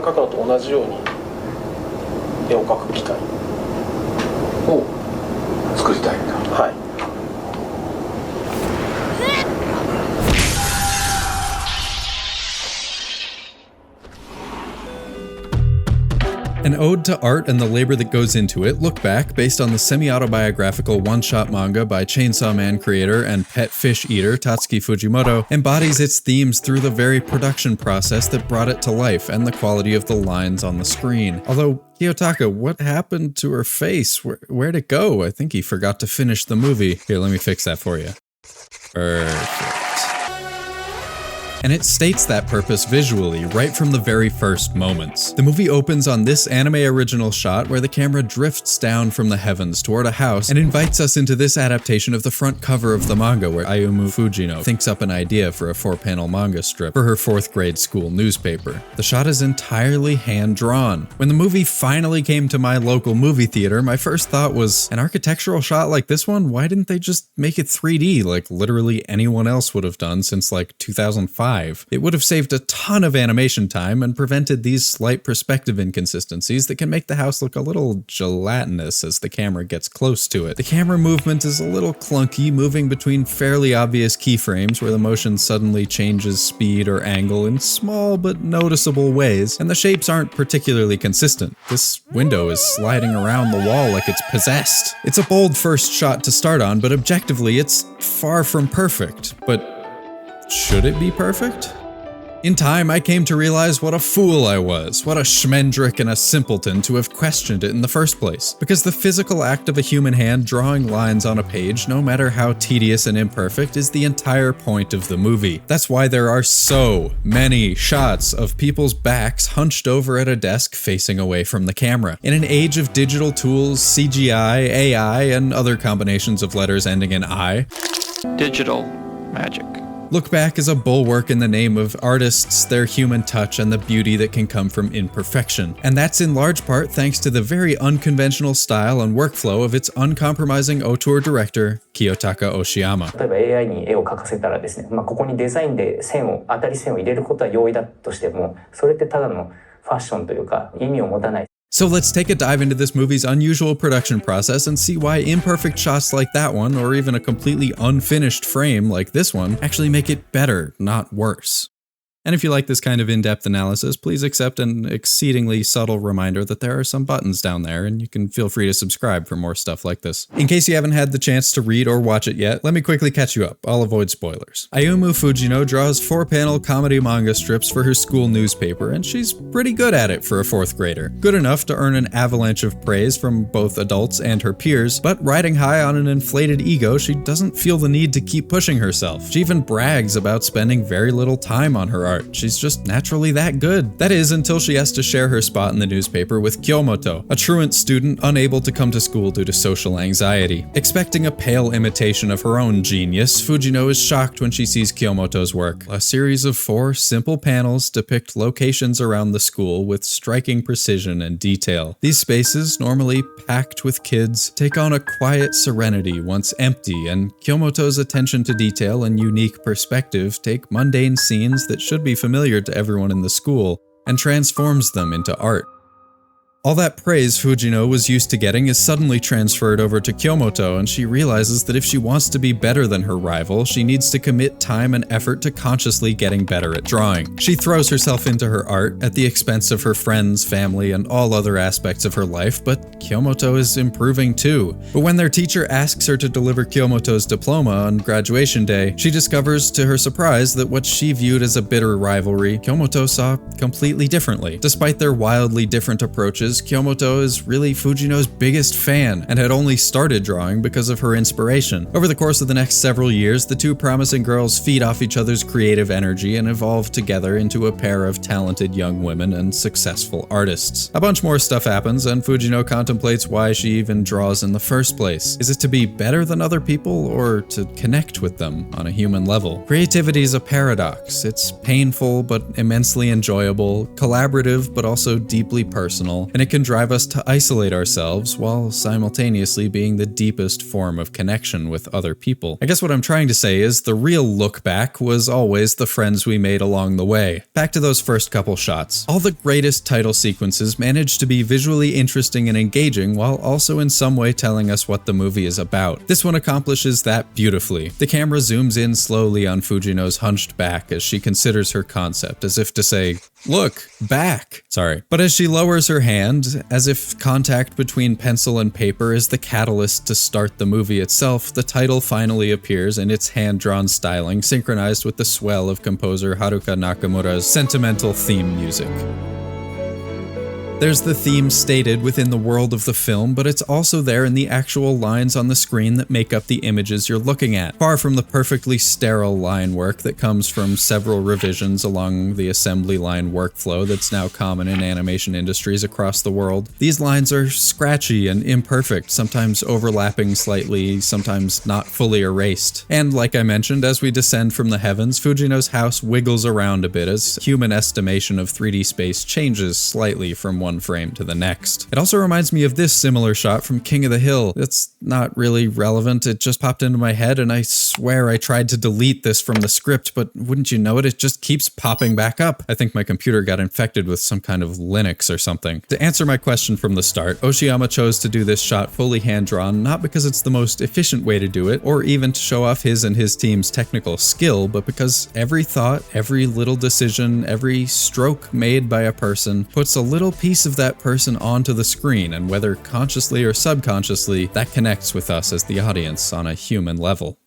画家と同じように絵を描く機械を作りたいんだ。はい。An ode to art and the labor that goes into it, Look Back, based on the semi-autobiographical one-shot manga by Chainsaw Man creator and pet fish eater Tatsuki Fujimoto, embodies its themes through the very production process that brought it to life and the quality of the lines on the screen. Although, Kiyotaka, what happened to her face? Where'd it go? I think he forgot to finish the movie. Here, let me fix that for you. Perfect. And it states that purpose visually, right from the very first moments. The movie opens on this anime original shot where the camera drifts down from the heavens toward a house and invites us into this adaptation of the front cover of the manga where Ayumu Fujino thinks up an idea for a 4-panel manga strip for her 4th grade school newspaper. The shot is entirely hand-drawn. When the movie finally came to my local movie theater, my first thought was, an architectural shot like this one? Why didn't they just make it 3D like literally anyone else would have done since like 2005? It would have saved a ton of animation time and prevented these slight perspective inconsistencies that can make the house look a little gelatinous as the camera gets close to it. The camera movement is a little clunky, moving between fairly obvious keyframes where the motion suddenly changes speed or angle in small but noticeable ways, and the shapes aren't particularly consistent. This window is sliding around the wall like it's possessed. It's a bold first shot to start on, but objectively it's far from perfect. But should it be perfect? In time, I came to realize what a fool I was, what a schmendrick and a simpleton to have questioned it in the first place. Because the physical act of a human hand drawing lines on a page, no matter how tedious and imperfect, is the entire point of the movie. That's why there are so many shots of people's backs hunched over at a desk facing away from the camera. In an age of digital tools, CGI, AI, and other combinations of letters ending in I, digital magic. Look Back is a bulwark in the name of artists, their human touch, and the beauty that can come from imperfection. And that's in large part thanks to the very unconventional style and workflow of its uncompromising auteur director, Kiyotaka Oshiyama. 例えば AI に絵を描かせたらですね、ここにデザインで当たり線を入れることは容易だとしても、それってただのファッションというか意味を持たない。 So let's take a dive into this movie's unusual production process and see why imperfect shots like that one, or even a completely unfinished frame like this one, actually make it better, not worse. And if you like this kind of in-depth analysis, please accept an exceedingly subtle reminder that there are some buttons down there, and you can feel free to subscribe for more stuff like this. In case you haven't had the chance to read or watch it yet, let me quickly catch you up. I'll avoid spoilers. Ayumu Fujino draws 4-panel comedy manga strips for her school newspaper, and she's pretty good at it for a 4th grader. Good enough to earn an avalanche of praise from both adults and her peers, but riding high on an inflated ego, she doesn't feel the need to keep pushing herself. She even brags about spending very little time on her art. She's just naturally that good. That is, until she has to share her spot in the newspaper with Kiyotaka, a truant student unable to come to school due to social anxiety. Expecting a pale imitation of her own genius, Fujino is shocked when she sees Kiyotaka's work. A series of 4 simple panels depict locations around the school with striking precision and detail. These spaces, normally packed with kids, take on a quiet serenity once empty, and Kiyotaka's attention to detail and unique perspective take mundane scenes that should be familiar to everyone in the school and transforms them into art. All that praise Fujino was used to getting is suddenly transferred over to Kiyotaka, and she realizes that if she wants to be better than her rival, she needs to commit time and effort to consciously getting better at drawing. She throws herself into her art at the expense of her friends, family, and all other aspects of her life, but Kiyotaka is improving too. But when their teacher asks her to deliver Kiyotaka's diploma on graduation day, she discovers to her surprise that what she viewed as a bitter rivalry, Kiyotaka saw completely differently. Despite their wildly different approaches, Kiyotaka is really Fujino's biggest fan and had only started drawing because of her inspiration. Over the course of the next several years, the two promising girls feed off each other's creative energy and evolve together into a pair of talented young women and successful artists. A bunch more stuff happens, and Fujino contemplates why she even draws in the first place. Is it to be better than other people, or to connect with them on a human level? Creativity is a paradox. It's painful but immensely enjoyable, collaborative but also deeply personal, and it can drive us to isolate ourselves while simultaneously being the deepest form of connection with other people. I guess what I'm trying to say is the real look back was always the friends we made along the way. Back to those first couple shots. All the greatest title sequences managed to be visually interesting and engaging while also in some way telling us what the movie is about. This one accomplishes that beautifully. The camera zooms in slowly on Fujino's hunched back as she considers her concept, as if to say, "Look, back." Sorry. But as she lowers her hand, as if contact between pencil and paper is the catalyst to start the movie itself, the title finally appears in its hand-drawn styling, synchronized with the swell of composer Haruka Nakamura's sentimental theme music. There's the theme stated within the world of the film, but it's also there in the actual lines on the screen that make up the images you're looking at. Far from the perfectly sterile line work that comes from several revisions along the assembly line workflow that's now common in animation industries across the world, these lines are scratchy and imperfect, sometimes overlapping slightly, sometimes not fully erased. And like I mentioned, as we descend from the heavens, Fujino's house wiggles around a bit as human estimation of 3D space changes slightly from one frame to the next. It also reminds me of this similar shot from King of the Hill. It's not really relevant, it just popped into my head and I swear I tried to delete this from the script, but wouldn't you know it, it just keeps popping back up. I think my computer got infected with some kind of Linux or something. To answer my question from the start, Oshiyama chose to do this shot fully hand-drawn, not because it's the most efficient way to do it, or even to show off his and his team's technical skill, but because every thought, every little decision, every stroke made by a person puts a little piece of that person onto the screen, and whether consciously or subconsciously, that connects with us as the audience on a human level.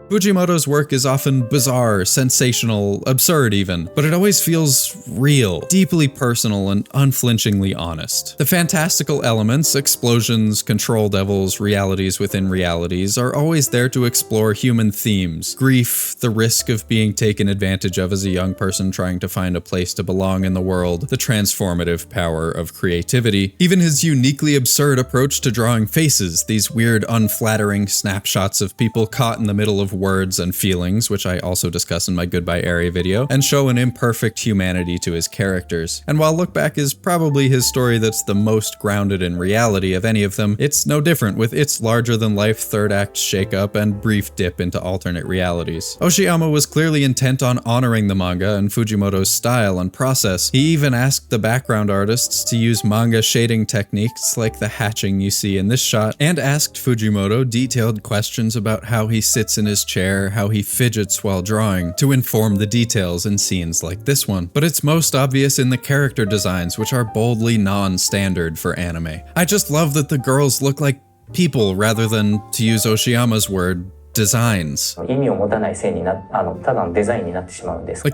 Fujimoto's work is often bizarre, sensational, absurd even, but it always feels real, deeply personal, and unflinchingly honest. The fantastical elements, explosions, control devils, realities within realities, are always there to explore human themes: grief, the risk of being taken advantage of as a young person trying to find a place to belong in the world, the transformative power of creativity, even his uniquely absurd approach to drawing faces, these weird, unflattering snapshots of people caught in the middle of words and feelings, which I also discuss in my Goodbye Area video, and show an imperfect humanity to his characters. And while Look Back is probably his story that's the most grounded in reality of any of them, it's no different with its larger-than-life third-act shakeup and brief dip into alternate realities. Oshiyama was clearly intent on honoring the manga and Fujimoto's style and process. He even asked the background artists to use manga shading techniques like the hatching you see in this shot, and asked Fujimoto detailed questions about how he sits in his chair, how he fidgets while drawing, to inform the details in scenes like this one. But it's most obvious in the character designs, which are boldly non-standard for anime. I just love that the girls look like people rather than, to use Oshiyama's word, designs. Like,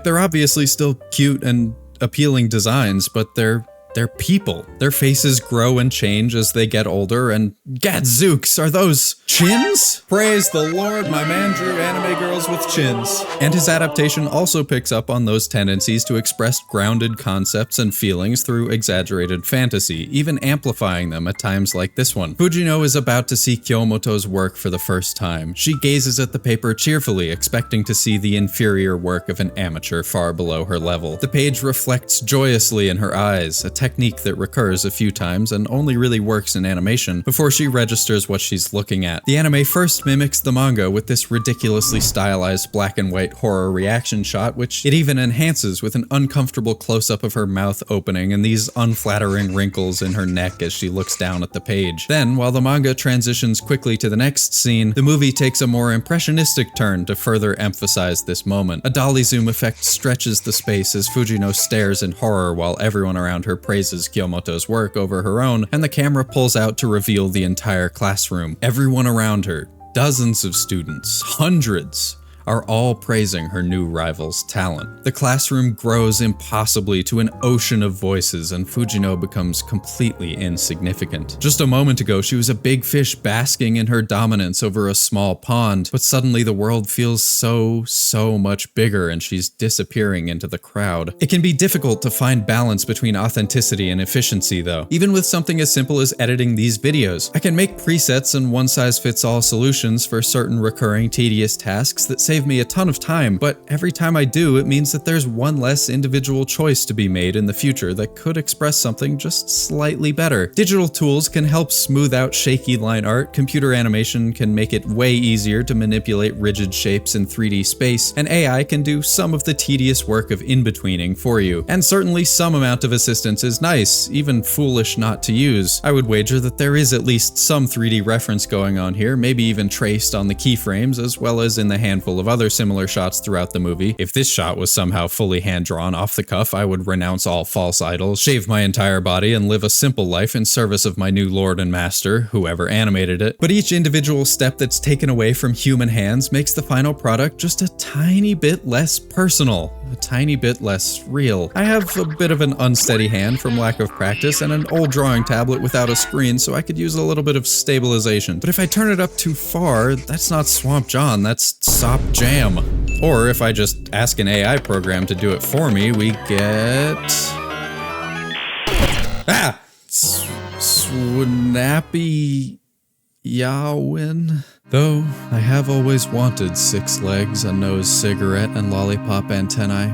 they're obviously still cute and appealing designs, but they're people. Their faces grow and change as they get older, and gadzooks, are those chins? Praise the Lord, my man drew anime girls with chins. And his adaptation also picks up on those tendencies to express grounded concepts and feelings through exaggerated fantasy, even amplifying them at times like this one. Fujino is about to see Kiyomoto's work for the first time. She gazes at the paper cheerfully, expecting to see the inferior work of an amateur far below her level. The page reflects joyously in her eyes, a technique that recurs a few times and only really works in animation before she registers what she's looking at. The anime first mimics the manga with this ridiculously stylized black and white horror reaction shot, which it even enhances with an uncomfortable close-up of her mouth opening and these unflattering wrinkles in her neck as she looks down at the page. Then, while the manga transitions quickly to the next scene, the movie takes a more impressionistic turn to further emphasize this moment. A dolly zoom effect stretches the space as Fujino stares in horror while everyone around her praises Kiyomoto's work over her own, and the camera pulls out to reveal the entire classroom. Everyone around her, dozens of students, hundreds, are all praising her new rival's talent. The classroom grows impossibly to an ocean of voices, and Fujino becomes completely insignificant. Just a moment ago, she was a big fish basking in her dominance over a small pond, but suddenly the world feels so much bigger and she's disappearing into the crowd. It can be difficult to find balance between authenticity and efficiency, though. Even with something as simple as editing these videos, I can make presets and one-size-fits-all solutions for certain recurring tedious tasks that save save me a ton of time, but every time I do, it means that there's one less individual choice to be made in the future that could express something just slightly better. Digital tools can help smooth out shaky line art, computer animation can make it way easier to manipulate rigid shapes in 3D space, and AI can do some of the tedious work of in-betweening for you. And certainly some amount of assistance is nice, even foolish not to use. I would wager that there is at least some 3D reference going on here, maybe even traced on the keyframes, as well as in the handful of other similar shots throughout the movie. If this shot was somehow fully hand-drawn off the cuff, I would renounce all false idols, shave my entire body, and live a simple life in service of my new lord and master, whoever animated it. But each individual step that's taken away from human hands makes the final product just a tiny bit less personal, a tiny bit less real. I have a bit of an unsteady hand from lack of practice and an old drawing tablet without a screen, so I could use a little bit of stabilization. But if I turn it up too far, that's not Swamp Jawn, that's Sop Jam. Or if I just ask an AI program to do it for me, we get... Snappy Yawin. Though I have always wanted 6 legs, a nose, cigarette, and lollipop antennae.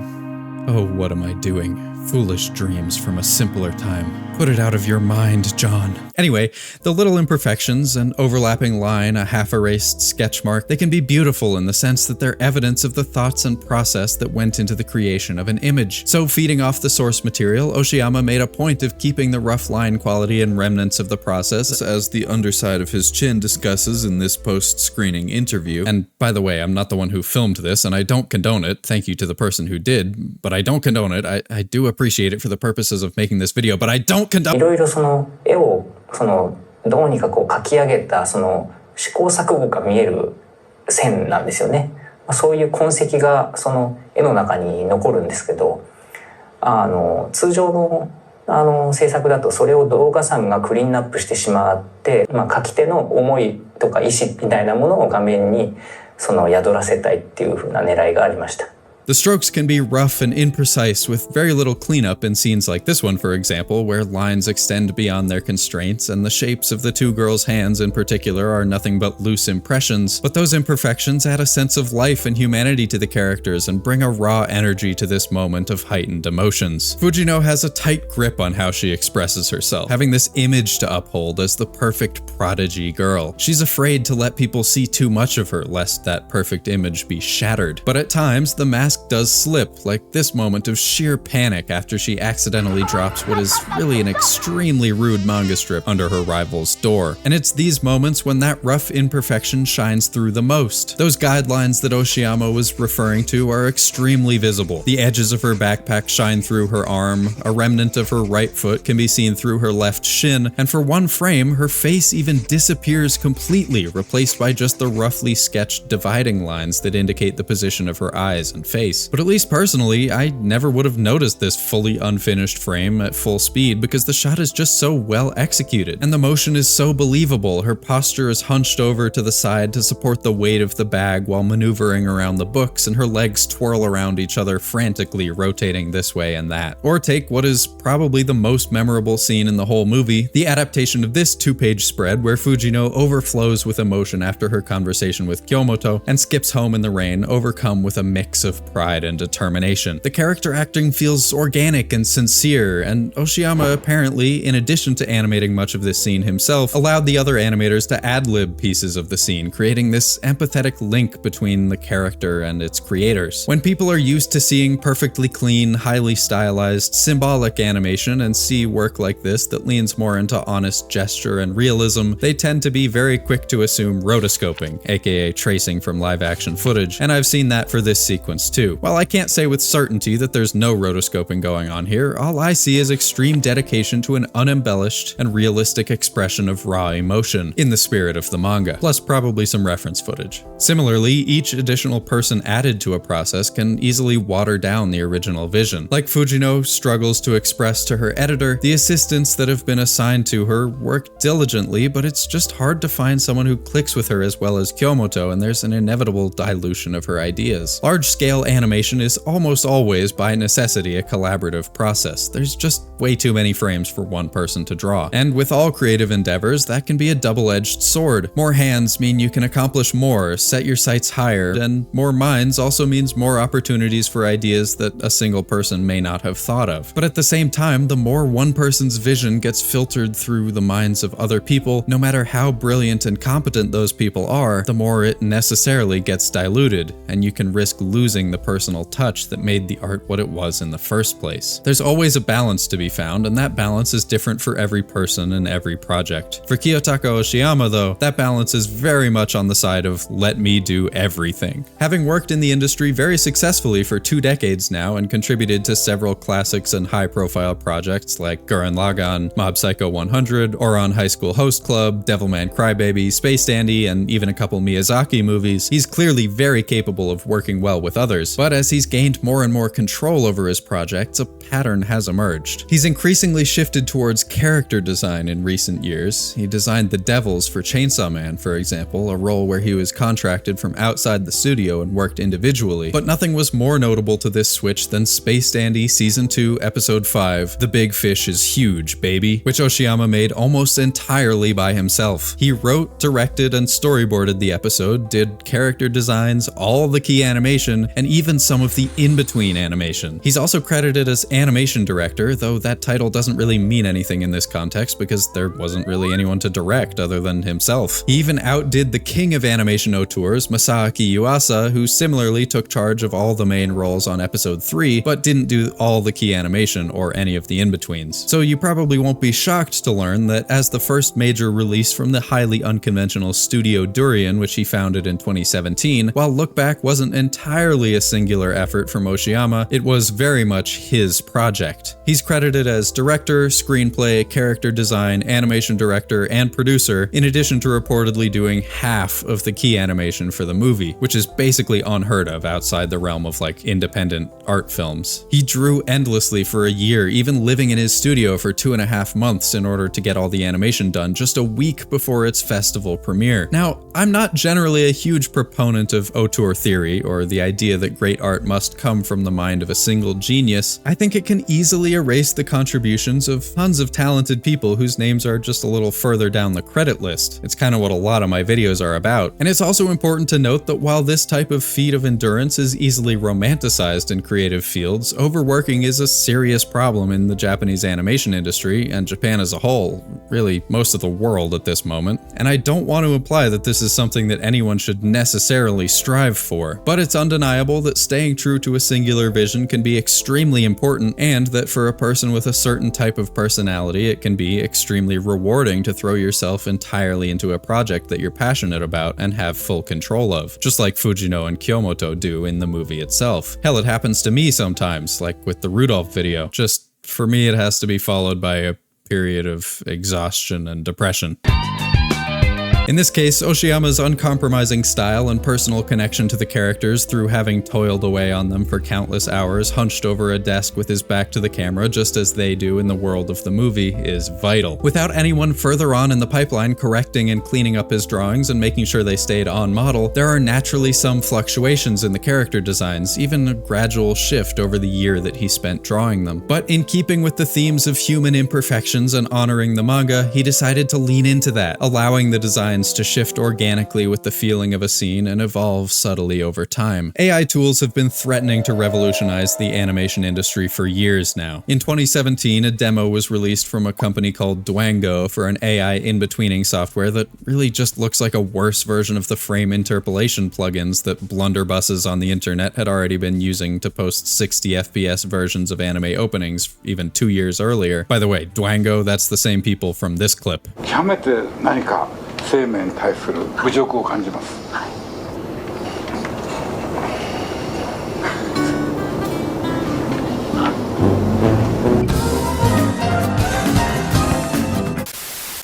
Oh, what am I doing? Foolish dreams from a simpler time. Put it out of your mind, Jawn. Anyway, the little imperfections, an overlapping line, a half-erased sketch mark, they can be beautiful in the sense that they're evidence of the thoughts and process that went into the creation of an image. So feeding off the source material, Oshiyama made a point of keeping the rough line quality and remnants of the process, as the underside of his chin discusses in this post-screening interview. And by the way, I'm not the one who filmed this, and I don't condone it. Thank you to the person who did, but I don't condone it. I do appreciate it for the purposes of making this video, but I don't condone... いろいろその絵をどうにかこう描き上げた試行錯誤が見える線なんですよね。そういう痕跡がその絵の中に残るんですけど、通常の制作だとそれを動画さんがクリーンアップしてしまって、描き手の思いとか意思みたいなものを画面に宿らせたいっていう風な狙いがありました。 The strokes can be rough and imprecise with very little cleanup in scenes like this one, for example, where lines extend beyond their constraints and the shapes of the 2 girls' hands in particular are nothing but loose impressions. But those imperfections add a sense of life and humanity to the characters and bring a raw energy to this moment of heightened emotions. Fujino has a tight grip on how she expresses herself, having this image to uphold as the perfect prodigy girl. She's afraid to let people see too much of her, lest that perfect image be shattered. But at times, the mask does slip, like this moment of sheer panic after she accidentally drops what is really an extremely rude manga strip under her rival's door. And it's these moments when that rough imperfection shines through the most. Those guidelines that Oshiyama was referring to are extremely visible. The edges of her backpack shine through her arm, a remnant of her right foot can be seen through her left shin, and for one frame, her face even disappears completely, replaced by just the roughly sketched dividing lines that indicate the position of her eyes and face. But at least personally, I never would have noticed this fully unfinished frame at full speed because the shot is just so well executed. And the motion is so believable. Her posture is hunched over to the side to support the weight of the bag while maneuvering around the books, and her legs twirl around each other frantically, rotating this way and that. Or take what is probably the most memorable scene in the whole movie, the adaptation of this 2-page spread where Fujino overflows with emotion after her conversation with Kiyotaka and skips home in the rain, overcome with a mix of pride and determination. The character acting feels organic and sincere, and Oshiyama apparently, in addition to animating much of this scene himself, allowed the other animators to ad-lib pieces of the scene, creating this empathetic link between the character and its creators. When people are used to seeing perfectly clean, highly stylized, symbolic animation and see work like this that leans more into honest gesture and realism, they tend to be very quick to assume rotoscoping, aka tracing from live-action footage, and I've seen that for this sequence too. While I can't say with certainty that there's no rotoscoping going on here, all I see is extreme dedication to an unembellished and realistic expression of raw emotion, in the spirit of the manga, plus probably some reference footage. Similarly, each additional person added to a process can easily water down the original vision. Like Fujino struggles to express to her editor, the assistants that have been assigned to her work diligently, but it's just hard to find someone who clicks with her as well as Kiyotaka, and there's an inevitable dilution of her ideas. Large-scale animation is almost always by necessity a collaborative process. There's just way too many frames for one person to draw. And with all creative endeavors, that can be a double-edged sword. More hands mean you can accomplish more, set your sights higher, and more minds also means more opportunities for ideas that a single person may not have thought of. But at the same time, the more one person's vision gets filtered through the minds of other people, no matter how brilliant and competent those people are, the more it necessarily gets diluted, and you can risk losing the personal touch that made the art what it was in the first place. There's always a balance to be found, and that balance is different for every person and every project. For Kiyotaka Oshiyama, though, that balance is very much on the side of let me do everything. Having worked in the industry very successfully for 2 decades now and contributed to several classics and high-profile projects like Gurren Lagann, Mob Psycho 100, Ouran High School Host Club, Devilman Crybaby, Space Dandy, and even a couple Miyazaki movies, he's clearly very capable of working well with others. But as he's gained more and more control over his projects, a pattern has emerged. He's increasingly shifted towards character design in recent years. He designed the Devils for Chainsaw Man, for example, a role where he was contracted from outside the studio and worked individually. But nothing was more notable to this switch than Space Dandy Season 2, Episode 5, The Big Fish is Huge, Baby, which Oshiyama made almost entirely by himself. He wrote, directed, and storyboarded the episode, did character designs, all the key animation, and even some of the in-between animation. He's also credited as animation director, though that title doesn't really mean anything in this context because there wasn't really anyone to direct other than himself. He even outdid the king of animation auteurs, Masaaki Yuasa, who similarly took charge of all the main roles on episode 3, but didn't do all the key animation or any of the in-betweens. So you probably won't be shocked to learn that as the first major release from the highly unconventional Studio Durian, which he founded in 2017, while Look Back wasn't entirely a singular effort from Oshiyama, it was very much his project. He's credited as director, screenplay, character design, animation director, and producer, in addition to reportedly doing half of the key animation for the movie, which is basically unheard of outside the realm of like independent art films. He drew endlessly for a year, even living in his studio for 2.5 months in order to get all the animation done just a week before its festival premiere. Now, I'm not generally a huge proponent of auteur theory, or the idea that great art must come from the mind of a single genius. I think it can easily erase the contributions of tons of talented people whose names are just a little further down the credit list. It's kind of what a lot of my videos are about. And it's also important to note that while this type of feat of endurance is easily romanticized in creative fields, overworking is a serious problem in the Japanese animation industry and Japan as a whole, really most of the world at this moment. And I don't want to imply that this is something that anyone should necessarily strive for, but it's undeniable that staying true to a singular vision can be extremely important, and that for a person with a certain type of personality, it can be extremely rewarding to throw yourself entirely into a project that you're passionate about and have full control of, just like Fujimoto and Kiyotaka do in the movie itself. Hell, it happens to me sometimes, like with the Rudolph video. Just for me, it has to be followed by a period of exhaustion and depression. In this case, Oshiyama's uncompromising style and personal connection to the characters through having toiled away on them for countless hours, hunched over a desk with his back to the camera just as they do in the world of the movie, is vital. Without anyone further on in the pipeline correcting and cleaning up his drawings and making sure they stayed on model, there are naturally some fluctuations in the character designs, even a gradual shift over the year that he spent drawing them. But in keeping with the themes of human imperfections and honoring the manga, he decided to lean into that, allowing the designs to shift organically with the feeling of a scene and evolve subtly over time. AI tools have been threatening to revolutionize the animation industry for years now. In 2017, a demo was released from a company called Dwango for an AI in-betweening software that really just looks like a worse version of the frame interpolation plugins that blunderbusses on the internet had already been using to post 60 FPS versions of anime openings even 2 years earlier. By the way, Dwango, that's the same people from this clip. 生命に対する侮辱を感じます。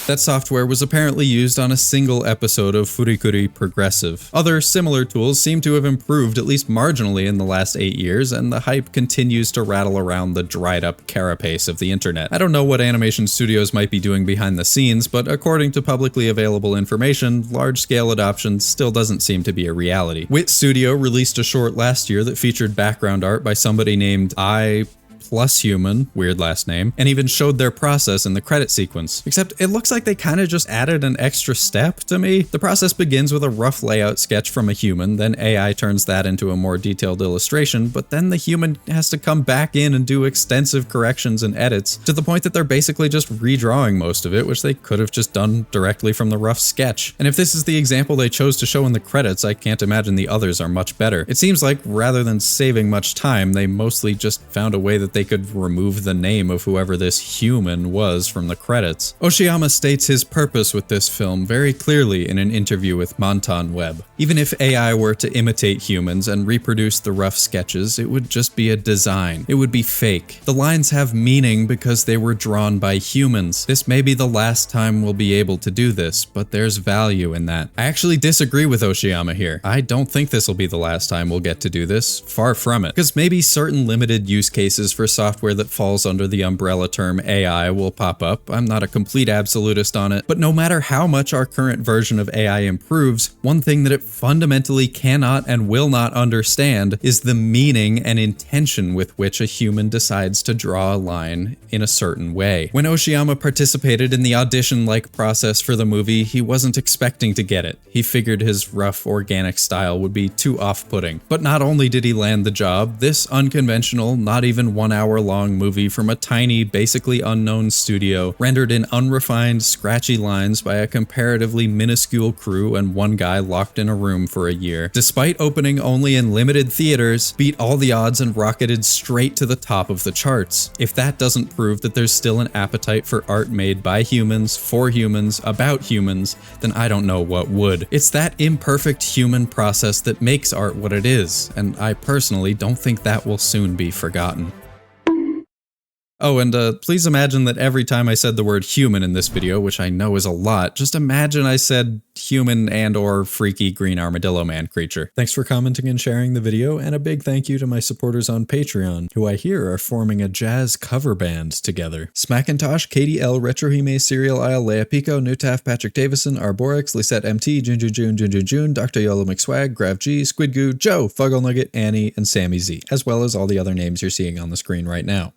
That software was apparently used on a single episode of Furikuri Progressive. Other similar tools seem to have improved at least marginally in the last 8 years, and the hype continues to rattle around the dried-up carapace of the internet. I don't know what animation studios might be doing behind the scenes, but according to publicly available information, large-scale adoption still doesn't seem to be a reality. Wit Studio released a short last year that featured background art by somebody named Human, weird last name, and even showed their process in the credit sequence. Except it looks like they kind of just added an extra step to me. The process begins with a rough layout sketch from a human, then AI turns that into a more detailed illustration, but then the human has to come back in and do extensive corrections and edits, to the point that they're basically just redrawing most of it, which they could have just done directly from the rough sketch. And if this is the example they chose to show in the credits, I can't imagine the others are much better. It seems like rather than saving much time, they mostly just found a way that they could remove the name of whoever this human was from the credits. Oshiyama states his purpose with this film very clearly in an interview with Monton Web. Even if AI were to imitate humans and reproduce the rough sketches, it would just be a design. It would be fake. The lines have meaning because they were drawn by humans. This may be the last time we'll be able to do this, but there's value in that. I actually disagree with Oshiyama here. I don't think this will be the last time we'll get to do this. Far from it. Because maybe certain limited use cases for software that falls under the umbrella term AI will pop up. I'm not a complete absolutist on it, but no matter how much our current version of AI improves, one thing that it fundamentally cannot and will not understand is the meaning and intention with which a human decides to draw a line in a certain way. When Oshiyama participated in the audition-like process for the movie, he wasn't expecting to get it. He figured his rough, organic style would be too off-putting. But not only did he land the job, this unconventional, not even 1 hour long movie from a tiny, basically unknown studio, rendered in unrefined, scratchy lines by a comparatively minuscule crew and one guy locked in a room for a year, despite opening only in limited theaters, beat all the odds and rocketed straight to the top of the charts. If that doesn't prove that there's still an appetite for art made by humans, for humans, about humans, then I don't know what would. It's that imperfect human process that makes art what it is, and I personally don't think that will soon be forgotten. Oh, and please imagine that every time I said the word human in this video, which I know is a lot, just imagine I said human and or freaky green armadillo man creature. Thanks for commenting and sharing the video, and a big thank you to my supporters on Patreon, who I hear are forming a jazz cover band together. Smackintosh, Katie L, Retrohime, Serial Isle, Leia Pico, Newtaf, Patrick Davison, Arborix, Lisette MT, Jun, Dr. Yolo McSwag, Grav G, Squid Goo, Joe, Fuggle Nugget, Annie, and Sammy Z, as well as all the other names you're seeing on the screen right now.